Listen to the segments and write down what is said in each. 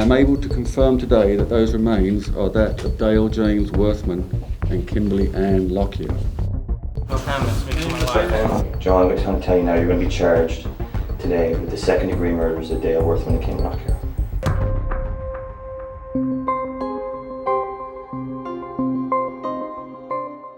I am able to confirm today that those remains are that of Dale James Worthman and Kimberley Ann Lockyer. John, I'm going to tell you now, you're going to be charged today with the second-degree murders of Dale Worthman and Kimberley Lockyer.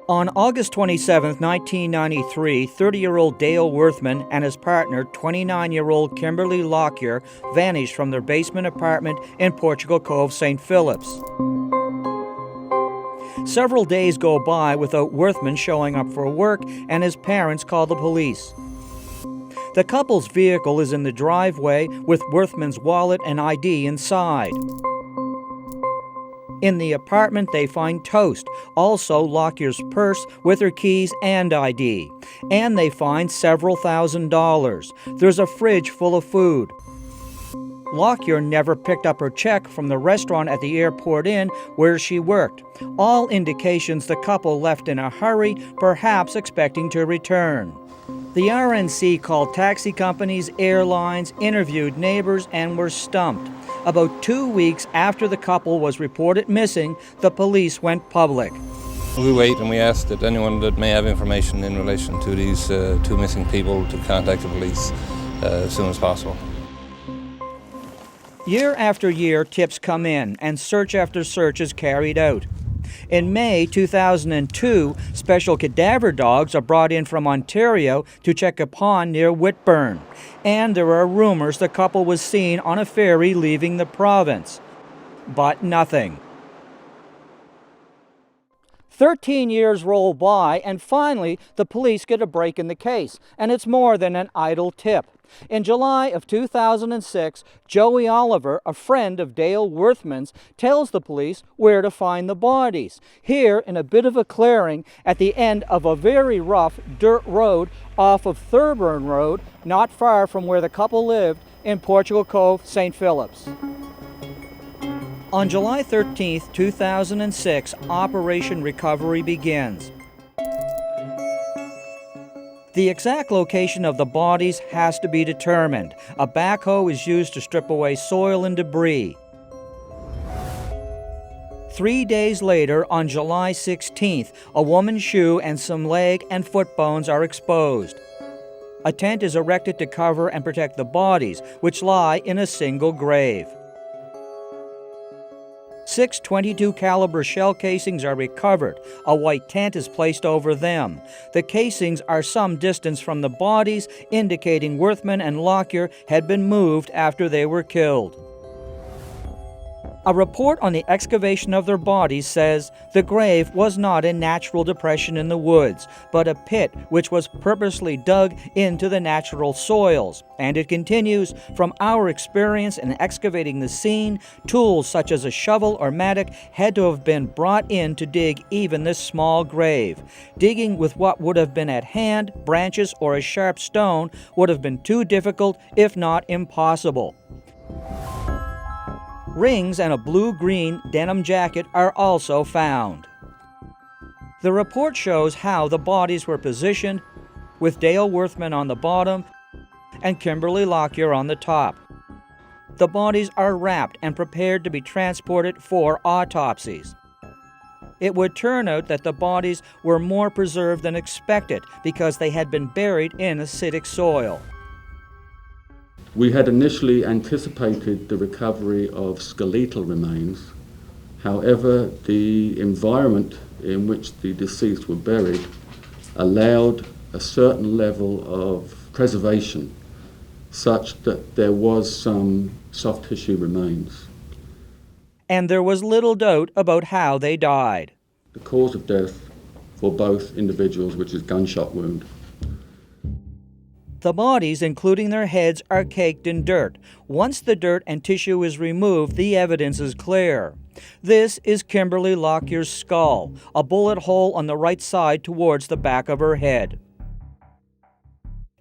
On August 27, 1993, 30-year-old Dale Worthman and his partner, 29-year-old Kimberley Lockyer, vanished from their basement apartment in Portugal Cove, St. Phillips. Several days go by without Worthman showing up for work, and his parents call the police. The couple's vehicle is in the driveway with Worthman's wallet and ID inside. In the apartment, they find toast, also Lockyer's purse with her keys and ID. And they find several $1,000s. There's a fridge full of food. Lockyer never picked up her check from the restaurant at the Airport Inn where she worked. All indications the couple left in a hurry, perhaps expecting to return. The RNC called taxi companies, airlines, interviewed neighbors, and were stumped. About 2 weeks after the couple was reported missing, the police went public. We wait and we ask that anyone that may have information in relation to these two missing people to contact the police as soon as possible. Year after year, tips come in, and search after search is carried out. In May 2002, special cadaver dogs are brought in from Ontario to check a pond near Whitburn. And there are rumors the couple was seen on a ferry leaving the province. But nothing. 13 years roll by, and finally, the police get a break in the case, and it's more than an idle tip. In July of 2006, Joey Oliver, a friend of Dale Worthman's, tells the police where to find the bodies. Here, in a bit of a clearing, at the end of a very rough dirt road off of Thurburn Road, not far from where the couple lived, in Portugal Cove, St. Phillips. On July 13, 2006, Operation Recovery begins. The exact location of the bodies has to be determined. A backhoe is used to strip away soil and debris. 3 days later, on July 16th, a woman's shoe and some leg and foot bones are exposed. A tent is erected to cover and protect the bodies, which lie in a single grave. 6 .22 caliber shell casings are recovered. A white tent is placed over them. The casings are some distance from the bodies, indicating Worthman and Lockyer had been moved after they were killed. A report on the excavation of their bodies says the grave was not a natural depression in the woods, but a pit which was purposely dug into the natural soils. And it continues, from our experience in excavating the scene, tools such as a shovel or mattock had to have been brought in to dig even this small grave. Digging with what would have been at hand, branches or a sharp stone, would have been too difficult, if not impossible. Rings and a blue-green denim jacket are also found. The report shows how the bodies were positioned, with Dale Worthman on the bottom and Kimberley Lockyer on the top. The bodies are wrapped and prepared to be transported for autopsies. It would turn out that the bodies were more preserved than expected because they had been buried in acidic soil. We had initially anticipated the recovery of skeletal remains. However, the environment in which the deceased were buried allowed a certain level of preservation such that there was some soft tissue remains. And there was little doubt about how they died. The cause of death for both individuals, which is gunshot wound. The bodies, including their heads, are caked in dirt. Once the dirt and tissue is removed, the evidence is clear. This is Kimberley Lockyer's skull, a bullet hole on the right side towards the back of her head.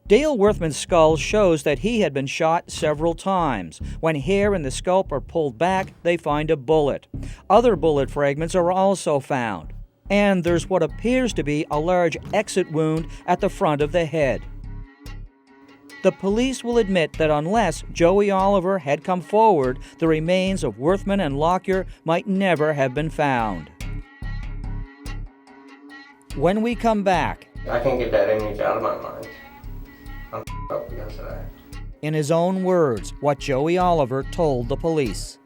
Dale Worthman's skull shows that he had been shot several times. When hair and the scalp are pulled back, they find a bullet. Other bullet fragments are also found. And there's what appears to be a large exit wound at the front of the head. The police will admit that unless Joey Oliver had come forward, the remains of Worthman and Lockyer might never have been found. When we come back, I can't get that image out of my mind. I'm up because of that. in his own words, what Joey Oliver told the police.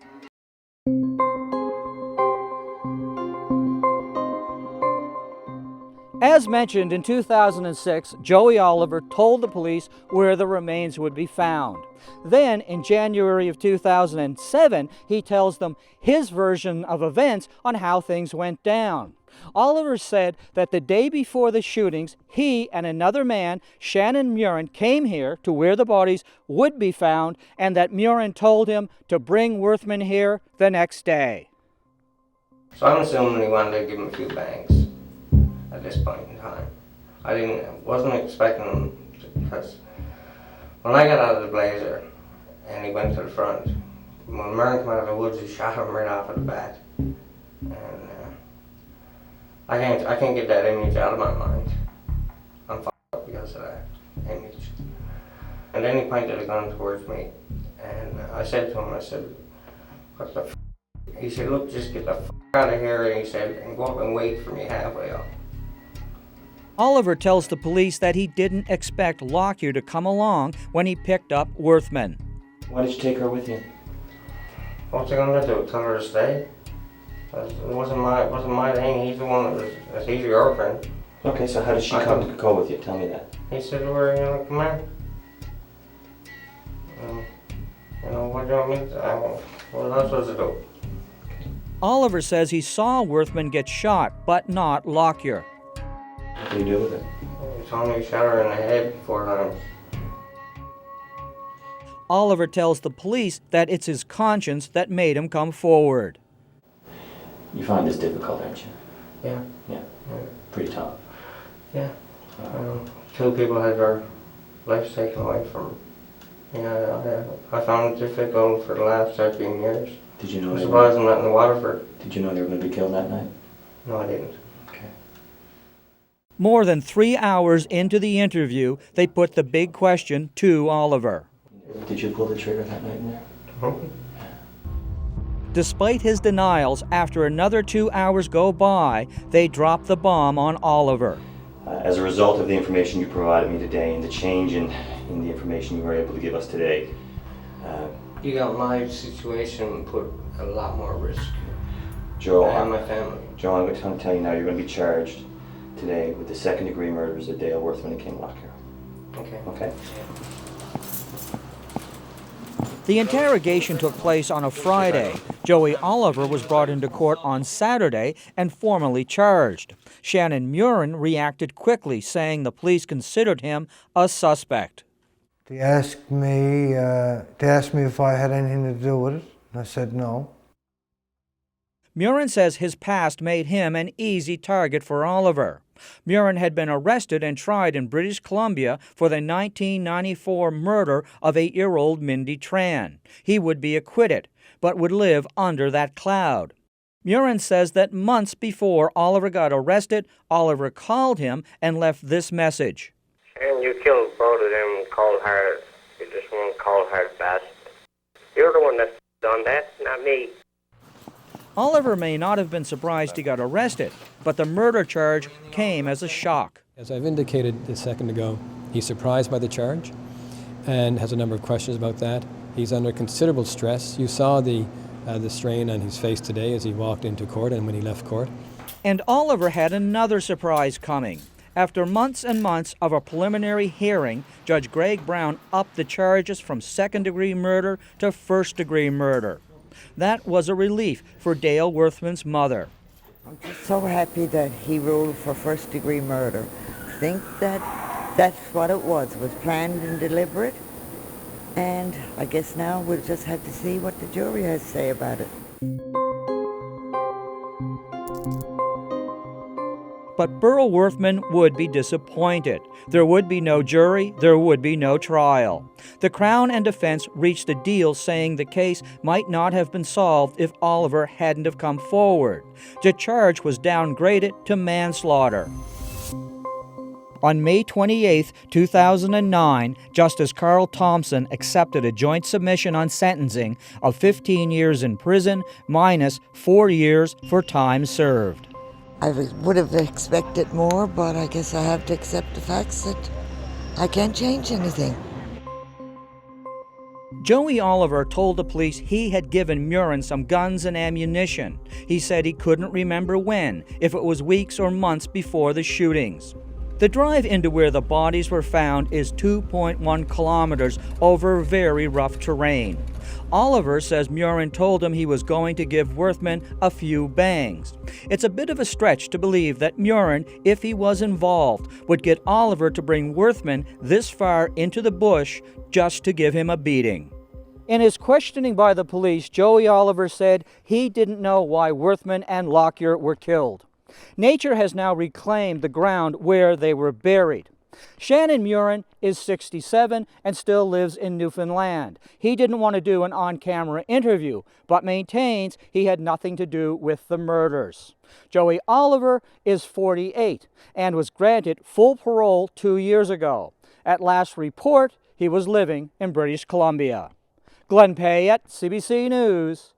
As mentioned, in 2006, Joey Oliver told the police where the remains would be found. Then, in January of 2007, he tells them his version of events on how things went down. Oliver said that the day before the shootings, he and another man, Shannon Murin, came here to where the bodies would be found, and that Murin told him to bring Worthman here the next day. So I'm assuming he wanted to give him a few bangs at this point in time. Wasn't expecting him because when I got out of the Blazer and he went to the front, when Murin came out of the woods, he shot him right off of the bat. And I can't get that image out of my mind. I'm f***ed up because of that image. And then he pointed a gun towards me, and I said to him, I said, "What the f***?" He said, "Look, just get the f*** out of here," and he said, "and go up and wait for me halfway up." Oliver tells the police that he didn't expect Lockyer to come along when he picked up Worthman. Why did you take her with you? What's he gonna do? Tell her to stay? It wasn't my thing. He's the one he's your girlfriend. Okay, so how did she come to go with you? Tell me that. He said, "Where you gonna come in?" What do you want me to do? What am I supposed to do? Oliver says he saw Worthman get shot, but not Lockyer. What do you do with it? He told me he shot her in the head 4 times. Oliver tells the police that it's his conscience that made him come forward. You find this difficult, don't you? Yeah. Yeah. Pretty tough. Yeah. 2 people had their lives taken away from them. Yeah, I found it difficult for the last 13 years. Did you know I'm surprised I'm not in the Waterford. Did you know they were going to be killed that night? No, I didn't. Okay. More than 3 hours into the interview, they put the big question to Oliver. Did you pull the trigger that night in there? Mhm. Despite his denials, after another 2 hours go by, they drop the bomb on Oliver. As a result of the information you provided me today and the change in the information you were able to give us today, You got my situation put a lot more risk. Joe, And my family. Joe, I'm going to tell you now, you're going to be charged today with the second-degree murders of Dale Worthman and Kimberley Lockyer. Okay. Okay? The interrogation took place on a Friday. Joey Oliver was brought into court on Saturday and formally charged. Shannon Murin reacted quickly, saying the police considered him a suspect. They asked me if I had anything to do with it, and I said no. Murin says his past made him an easy target for Oliver. Murin had been arrested and tried in British Columbia for the 1994 murder of 8-year-old Mindy Tran. He would be acquitted, but would live under that cloud. Murin says that months before Oliver got arrested, Oliver called him and left this message. And you killed both of them cold-hearted. You're just one cold-hearted bastard. You're the one that's done that, not me. Oliver may not have been surprised he got arrested, but the murder charge came as a shock. As I've indicated a second ago, he's surprised by the charge and has a number of questions about that. He's under considerable stress. You saw the strain on his face today as he walked into court and when he left court. And Oliver had another surprise coming. After months and months of a preliminary hearing, Judge Greg Brown upped the charges from second-degree murder to first-degree murder. That was a relief for Dale Worthman's mother. I'm just so happy that he ruled for first-degree murder. I think that that's what it was planned and deliberate. And I guess now we'll just have to see what the jury has to say about it. But Burl Worthman would be disappointed. There would be no jury, there would be no trial. The Crown and defense reached a deal saying the case might not have been solved if Oliver hadn't have come forward. The charge was downgraded to manslaughter. On May 28, 2009, Justice Carl Thompson accepted a joint submission on sentencing of 15 years in prison minus 4 years for time served. I would have expected more, but I guess I have to accept the facts that I can't change anything. Joey Oliver told the police he had given Murin some guns and ammunition. He said he couldn't remember when, if it was weeks or months before the shootings. The drive into where the bodies were found is 2.1 kilometers over very rough terrain. Oliver says Murin told him he was going to give Worthman a few bangs. It's a bit of a stretch to believe that Murin, if he was involved, would get Oliver to bring Worthman this far into the bush just to give him a beating. In his questioning by the police, Joey Oliver said he didn't know why Worthman and Lockyer were killed. Nature has now reclaimed the ground where they were buried. Shannon Murin is 67 and still lives in Newfoundland. He didn't want to do an on-camera interview, but maintains he had nothing to do with the murders. Joey Oliver is 48 and was granted full parole 2 years ago. At last report, he was living in British Columbia. Glenn Payette, CBC News,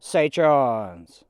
St. John's.